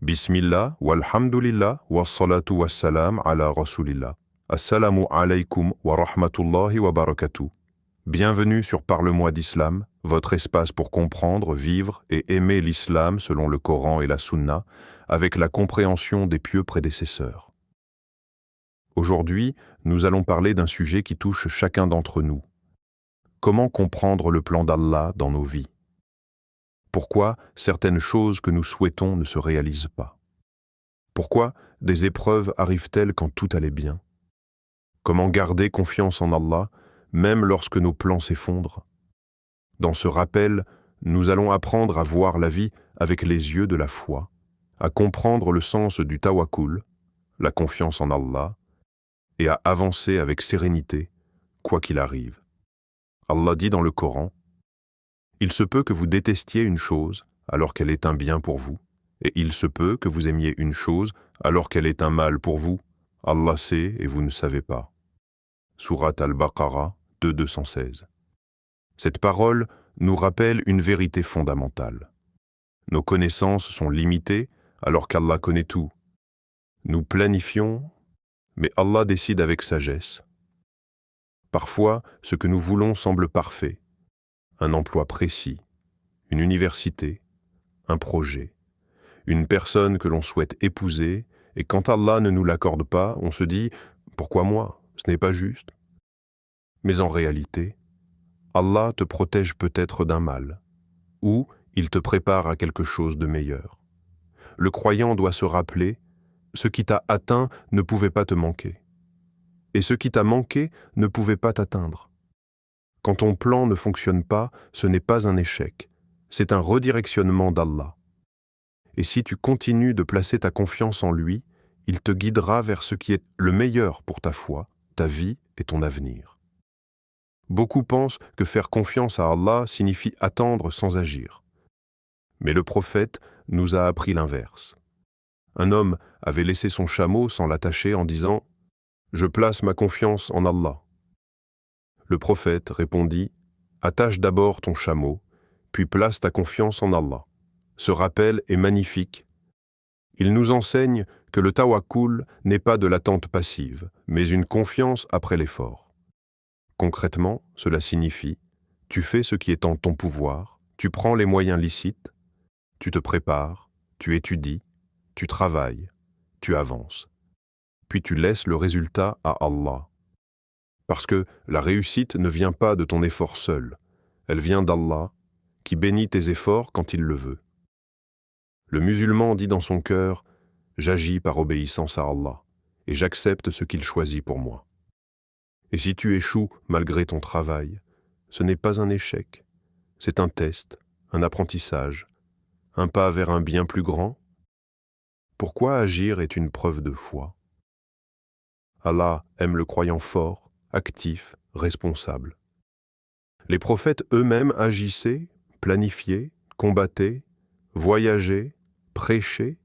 Bismillah, walhamdulillah, wassalatu wassalam ala rasulillah. Assalamu alaykum wa rahmatullahi wa barakatuh. Bienvenue sur Parle-moi d'Islam, votre espace pour comprendre, vivre et aimer l'islam selon le Coran et la Sunna, avec la compréhension des pieux prédécesseurs. Aujourd'hui, nous allons parler d'un sujet qui touche chacun d'entre nous. Comment comprendre le plan d'Allah dans nos vies? Pourquoi certaines choses que nous souhaitons ne se réalisent pas? Pourquoi des épreuves arrivent-elles quand tout allait bien? Comment garder confiance en Allah, même lorsque nos plans s'effondrent? Dans ce rappel, nous allons apprendre à voir la vie avec les yeux de la foi, à comprendre le sens du tawakkul, la confiance en Allah, et à avancer avec sérénité, quoi qu'il arrive. Allah dit dans le Coran: « Il se peut que vous détestiez une chose alors qu'elle est un bien pour vous, et il se peut que vous aimiez une chose alors qu'elle est un mal pour vous. Allah sait et vous ne savez pas. » Sourate Al-Baqarah 2:216. Cette parole nous rappelle une vérité fondamentale. Nos connaissances sont limitées alors qu'Allah connaît tout. Nous planifions, mais Allah décide avec sagesse. Parfois, ce que nous voulons semble parfait. Un emploi précis, une université, un projet, une personne que l'on souhaite épouser, et quand Allah ne nous l'accorde pas, on se dit « Pourquoi moi? Ce n'est pas juste. » Mais en réalité, Allah te protège peut-être d'un mal, ou il te prépare à quelque chose de meilleur. Le croyant doit se rappeler, ce qui t'a atteint ne pouvait pas te manquer, et ce qui t'a manqué ne pouvait pas t'atteindre. Quand ton plan ne fonctionne pas, ce n'est pas un échec, c'est un redirectionnement d'Allah. Et si tu continues de placer ta confiance en lui, il te guidera vers ce qui est le meilleur pour ta foi, ta vie et ton avenir. Beaucoup pensent que faire confiance à Allah signifie attendre sans agir. Mais le prophète nous a appris l'inverse. Un homme avait laissé son chameau sans l'attacher en disant « Je place ma confiance en Allah ». Le prophète répondit « Attache d'abord ton chameau, puis place ta confiance en Allah ». Ce rappel est magnifique. Il nous enseigne que le tawakkul n'est pas de l'attente passive, mais une confiance après l'effort. Concrètement, cela signifie « Tu fais ce qui est en ton pouvoir, tu prends les moyens licites, tu te prépares, tu étudies, tu travailles, tu avances. Puis tu laisses le résultat à Allah. » Parce que la réussite ne vient pas de ton effort seul, elle vient d'Allah, qui bénit tes efforts quand il le veut. Le musulman dit dans son cœur « J'agis par obéissance à Allah, et j'accepte ce qu'il choisit pour moi. » Et si tu échoues malgré ton travail, ce n'est pas un échec, c'est un test, un apprentissage, un pas vers un bien plus grand. Pourquoi agir est une preuve de foi? Allah aime le croyant fort, actif, responsable. Les prophètes eux-mêmes agissaient, planifiaient, combattaient, voyageaient, prêchaient,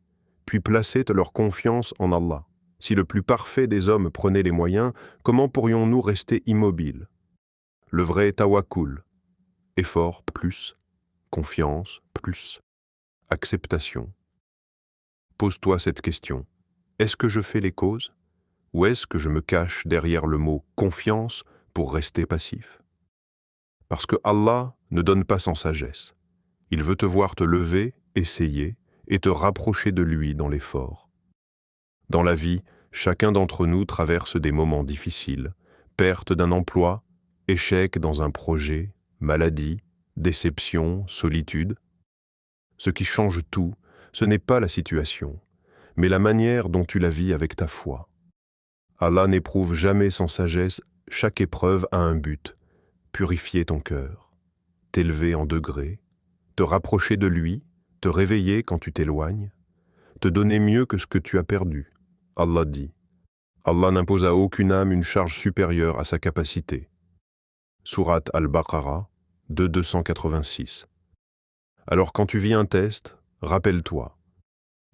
puis plaçaient leur confiance en Allah. Si le plus parfait des hommes prenait les moyens, comment pourrions-nous rester immobiles? Le vrai tawakkul, effort plus, confiance plus, acceptation. Pose-toi cette question. Est-ce que je fais les causes? Ou est-ce que je me cache derrière le mot « confiance » pour rester passif? Parce que Allah ne donne pas sans sagesse. Il veut te voir te lever, essayer, et te rapprocher de lui dans l'effort. Dans la vie, chacun d'entre nous traverse des moments difficiles, perte d'un emploi, échec dans un projet, maladie, déception, solitude. Ce qui change tout, ce n'est pas la situation, mais la manière dont tu la vis avec ta foi. Allah n'éprouve jamais sans sagesse, chaque épreuve a un but, purifier ton cœur, t'élever en degrés, te rapprocher de lui, te réveiller quand tu t'éloignes, te donner mieux que ce que tu as perdu. Allah dit. Allah n'impose à aucune âme une charge supérieure à sa capacité. Sourate Al-Baqarah 2:286. Alors quand tu vis un test, rappelle-toi,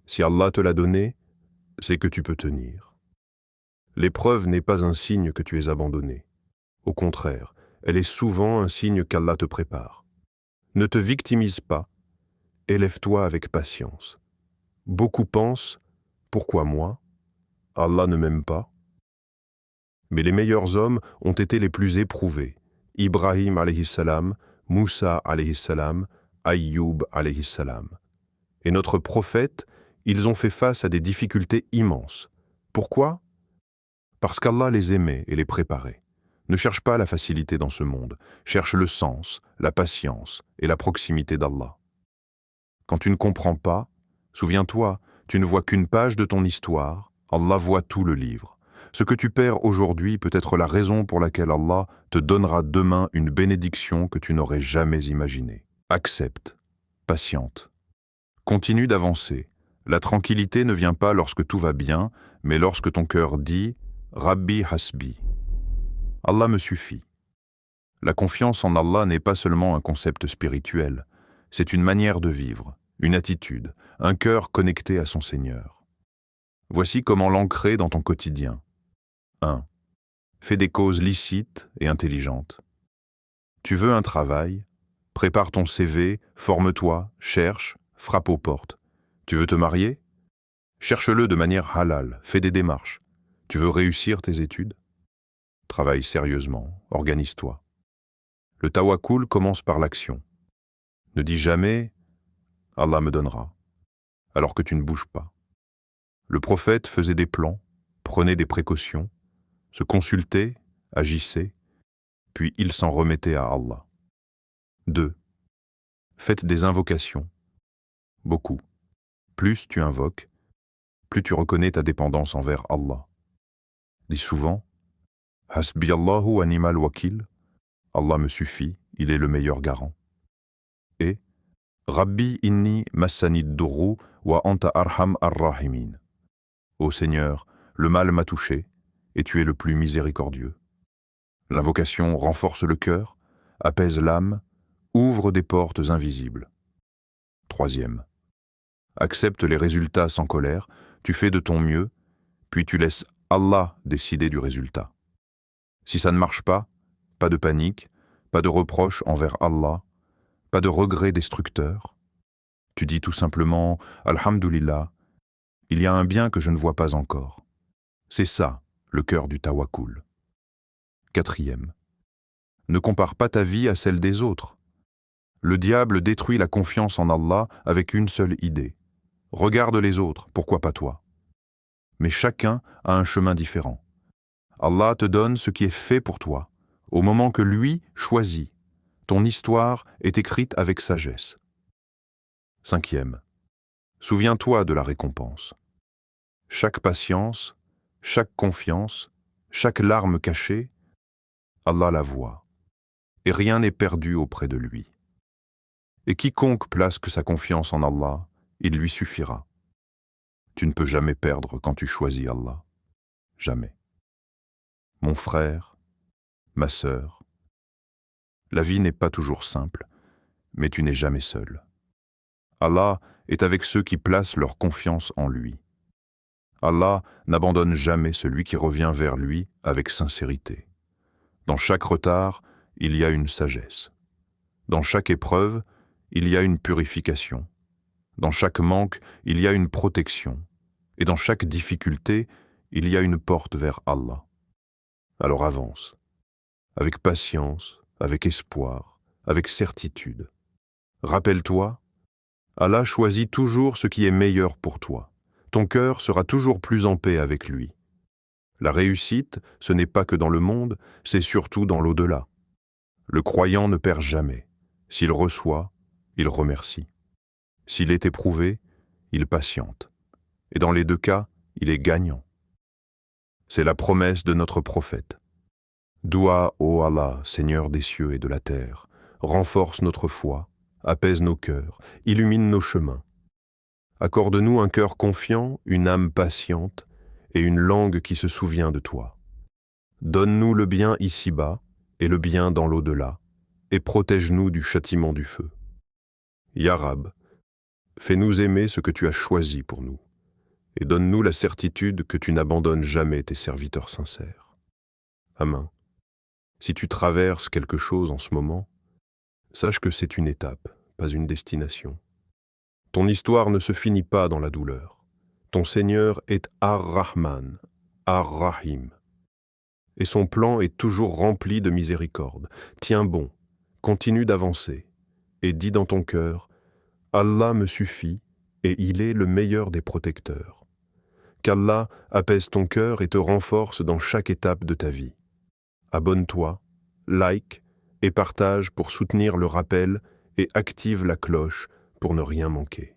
si Allah te l'a donné, c'est que tu peux tenir. L'épreuve n'est pas un signe que tu es abandonné. Au contraire, elle est souvent un signe qu'Allah te prépare. Ne te victimise pas, élève-toi avec patience. Beaucoup pensent, pourquoi moi? Allah ne m'aime pas? Mais les meilleurs hommes ont été les plus éprouvés. Ibrahim alayhi salam, Moussa alayhi salam, Ayyub alayhi salam. Et notre prophète, ils ont fait face à des difficultés immenses. Pourquoi? Parce qu'Allah les aimait et les préparait. Ne cherche pas la facilité dans ce monde, cherche le sens, la patience et la proximité d'Allah. Quand tu ne comprends pas, souviens-toi, tu ne vois qu'une page de ton histoire, Allah voit tout le livre. Ce que tu perds aujourd'hui peut être la raison pour laquelle Allah te donnera demain une bénédiction que tu n'aurais jamais imaginée. Accepte, patiente. Continue d'avancer. La tranquillité ne vient pas lorsque tout va bien, mais lorsque ton cœur dit « Rabbi hasbi ». Allah me suffit. La confiance en Allah n'est pas seulement un concept spirituel, c'est une manière de vivre, une attitude, un cœur connecté à son Seigneur. Voici comment l'ancrer dans ton quotidien. 1. Fais des causes licites et intelligentes. Tu veux un travail? Prépare ton CV, forme-toi, cherche, frappe aux portes. Tu veux te marier? Cherche-le de manière halal, fais des démarches. Tu veux réussir tes études? Travaille sérieusement, organise-toi. Le tawakkul commence par l'action. Ne dis jamais « Allah me donnera », alors que tu ne bouges pas. Le prophète faisait des plans, prenait des précautions, se consultait, agissait, puis il s'en remettait à Allah. 2. Faites des invocations. Beaucoup. Plus tu invoques, plus tu reconnais ta dépendance envers Allah. Dis souvent « Hasbi Allahu wa ni'mal wakil » Allah me suffit, il est le meilleur garant. Et Rabbi inni massanid durru wa anta arham ar-rahimin. Ô Seigneur, le mal m'a touché, et tu es le plus miséricordieux. L'invocation renforce le cœur, apaise l'âme, ouvre des portes invisibles. 3. Accepte les résultats sans colère, tu fais de ton mieux, puis tu laisses Allah décider du résultat. Si ça ne marche pas de panique, pas de reproche envers Allah, pas de regret destructeur. Tu dis tout simplement « Alhamdulillah », il y a un bien que je ne vois pas encore. C'est ça, le cœur du tawakkul. 4. Ne compare pas ta vie à celle des autres. Le diable détruit la confiance en Allah avec une seule idée. Regarde les autres, pourquoi pas toi? Mais chacun a un chemin différent. Allah te donne ce qui est fait pour toi, au moment que lui choisit. Ton histoire est écrite avec sagesse. 5. Souviens-toi de la récompense. Chaque patience, chaque confiance, chaque larme cachée, Allah la voit, et rien n'est perdu auprès de lui. Et quiconque place que sa confiance en Allah, il lui suffira. Tu ne peux jamais perdre quand tu choisis Allah. Jamais. Mon frère, ma sœur, la vie n'est pas toujours simple, mais tu n'es jamais seul. Allah est avec ceux qui placent leur confiance en lui. Allah n'abandonne jamais celui qui revient vers lui avec sincérité. Dans chaque retard, il y a une sagesse. Dans chaque épreuve, il y a une purification. Dans chaque manque, il y a une protection. Et dans chaque difficulté, il y a une porte vers Allah. Alors avance, avec patience, avec espoir, avec certitude. Rappelle-toi, Allah choisit toujours ce qui est meilleur pour toi. Ton cœur sera toujours plus en paix avec lui. La réussite, ce n'est pas que dans le monde, c'est surtout dans l'au-delà. Le croyant ne perd jamais. S'il reçoit, il remercie. S'il est éprouvé, il patiente. Et dans les deux cas, il est gagnant. C'est la promesse de notre prophète. Doua, ô Allah, Seigneur des cieux et de la terre, renforce notre foi, apaise nos cœurs, illumine nos chemins. Accorde-nous un cœur confiant, une âme patiente et une langue qui se souvient de toi. Donne-nous le bien ici-bas et le bien dans l'au-delà, et protège-nous du châtiment du feu. Ya Rab, fais-nous aimer ce que tu as choisi pour nous, et donne-nous la certitude que tu n'abandonnes jamais tes serviteurs sincères. Amen. Si tu traverses quelque chose en ce moment, sache que c'est une étape, pas une destination. Ton histoire ne se finit pas dans la douleur. Ton Seigneur est Ar-Rahman, Ar-Rahim. Et son plan est toujours rempli de miséricorde. Tiens bon, continue d'avancer, et dis dans ton cœur, Allah me suffit, et il est le meilleur des protecteurs. Qu'Allah apaise ton cœur et te renforce dans chaque étape de ta vie. Abonne-toi, like et partage pour soutenir le rappel et active la cloche pour ne rien manquer.